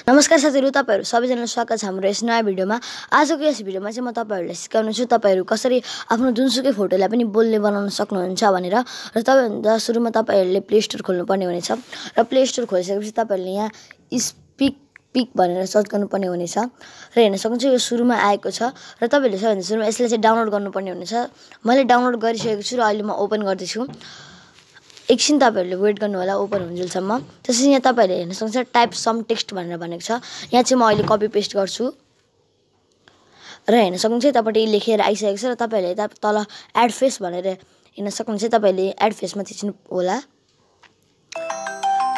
नमस्कार साथीहरु, तपाईहरु सबैजनालाई स्वागत छ हाम्रो यस नयाँ भिडियोमा। आजको यस भिडियोमा चाहिँ म तपाईहरुलाई सिकाउनु छु तपाईहरु कसरी आफ्नो जुनसुकै फोटोलाई पनि बोल्ने बनाउन सक्नुहुन्छ भनेर। र सबैभन्दा सुरुमा तपाईहरुले प्ले स्टोर खोल्नुपर्ने हुनेछ र प्ले स्टोर खोलिसकेपछि तपाईहरुले यहाँ स्पिक पिक भनेर सर्च गर्नुपर्ने हुनेछ र हेर्न सक्नुहुन्छ यो सुरुमा आएको छ र तपाईहरुले सबैभन्दा सुरुमा यसलाई चाहिँ डाउनलोड गर्नुपर्ने हुनेछ। मैले डाउनलोड गरिसकेको छु र अहिले म ओपन गर्दैछु। एकछिन तपाईहरुले वेट गर्नु होला ओपन हुन्जेलसम्म। त्यसपछि यहाँ तपाईहरुले हेर्न सक्नुहुन्छ टाइप सम टेक्स्ट भनेर भनेको छ। यहाँ चाहिँ म अहिले कपी पेस्ट गर्छु र हेर्न सक्नुहुन्छ यतापट्टि लेखेर आइसकेको छ र तपाईहरुले यता तल एड फेस भनेर हेर्न सक्नुहुन्छ। तपाईहरुले एड फेसमा थिच्नु होला।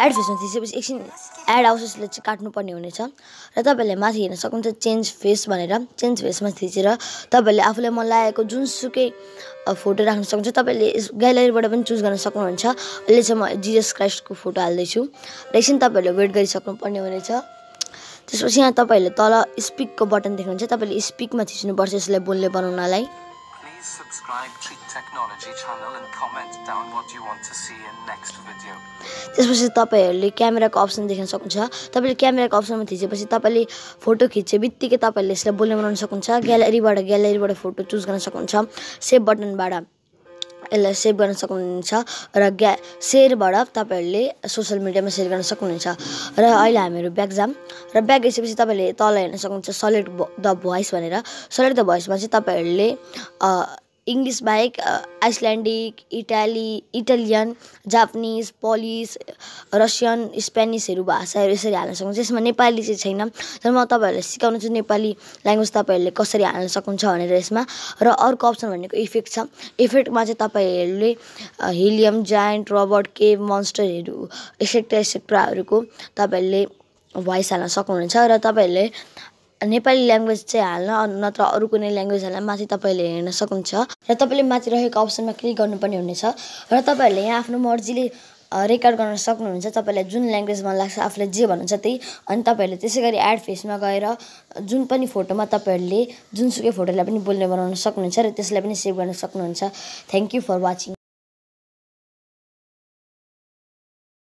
एड फेसमा थिचेपछि एकछिन एड आउँछ, यसले चाहिँ काट्नुपर्ने हुनेछ र तपाईहरुले माथि हेर्न सक्नुहुन्छ चेन्ज फेस भनेर। चेन्ज फेसमा थिचेर तपाईहरुले आफूलाई मन लागेको जुनसुकै फोटो राख्न सक्नुहुन्छ। तपाईहरुले ग्यालरीबाट पनि चुज गर्न सक्नुहुन्छ। अहिले चाहिँ म जिजस क्राइस्टको फोटो हाल्दैछु र एकछिन तपाईहरुले वेट गरिसक्नुपर्ने हुनेछ। त्यसपछि यहाँ तपाईहरुले तल स्पिकको बटन देख्नुहुन्छ। तपाईहरुले स्पिकमा थिच्नुपर्छ यसलाई बोल्ने बनाउनलाई। Subscribe Treat Technology channel and comment down what you want to see in next video. त्यसपछि तपाईहरुले क्यामेराको अप्सन देख्न सक्नुहुन्छ। तपाईले क्यामेराको अप्सनमा थिचेपछि तपाईले फोटो खिचे बित्तिकै तपाईले यसलाई बोल्ने बनाउन सक्नुहुन्छ। ग्यालरीबाट फोटो चुज गर्न सक्नुहुन्छ। सेभ बटनबाट यसलाई सेभ गर्न सक्नुहुन्छ र शेयरबाट तपाईहरुले सोशल मिडियामा शेयर गर्न सक्नुहुन्छ। र अहिले हामीहरु ब्याक जाम र ब्याक गएपछि तपाईले तल हेर्न सक्नुहुन्छ सेलेक्ट द भोइस भनेर। सेलेक्ट द भोइसमा चाहिँ तपाईहरुले इंग्लिश बाहेक आइसल्यान्डिक, इटालियन, जापानिज, पोलिश, रसियन, स्पेनिशहरु भाषाहरु यसरी हाल्न सक्नुहुन्छ। यसमा नेपाली चाहिँ छैन, तर म तपाईहरुलाई सिकाउनु छु नेपाली ल्याङ्ग्वेज तपाईहरुले कसरी हाल्न सक्नुहुन्छ भनेर यसमा। र अर्को अप्सन भनेको इफेक्ट छ। इफेक्टमा चाहिँ तपाईहरुले हिलियम, जायन्ट, रोबोट, केभ, मोन्स्टरहरु एक्सेट्राहरुको तपाईहरुले भोइस हाल्न सक्नुहुन्छ। र तपाईहरुले नेपाली ल्याङ्ग्वेज चाहिँ हाल्न नत्र अरु कुनै ल्याङ्ग्वेज हाल्न माथि तपाईले हेर्न सक्नुहुन्छ र तपाईले माथि रहेको अप्सनमा क्लिक गर्नुपर्ने हुनेछ र तपाईहरुले यहाँ आफ्नो मर्जीले रेकर्ड गर्न सक्नुहुन्छ। तपाईलाई जुन ल्याङ्ग्वेज मन लाग्छ आफुले जे भन्नुहुन्छ त्यही। अनि तपाईहरुले त्यसैगरी एड फेसमा गएर जुन पनि फोटोमा तपाईहरुले जुनसुकै फोटोलाई पनि बोल्ने बनाउन सक्नुहुन्छ र त्यसलाई पनि सेभ गर्न सक्नुहुन्छ। Thank you for watching.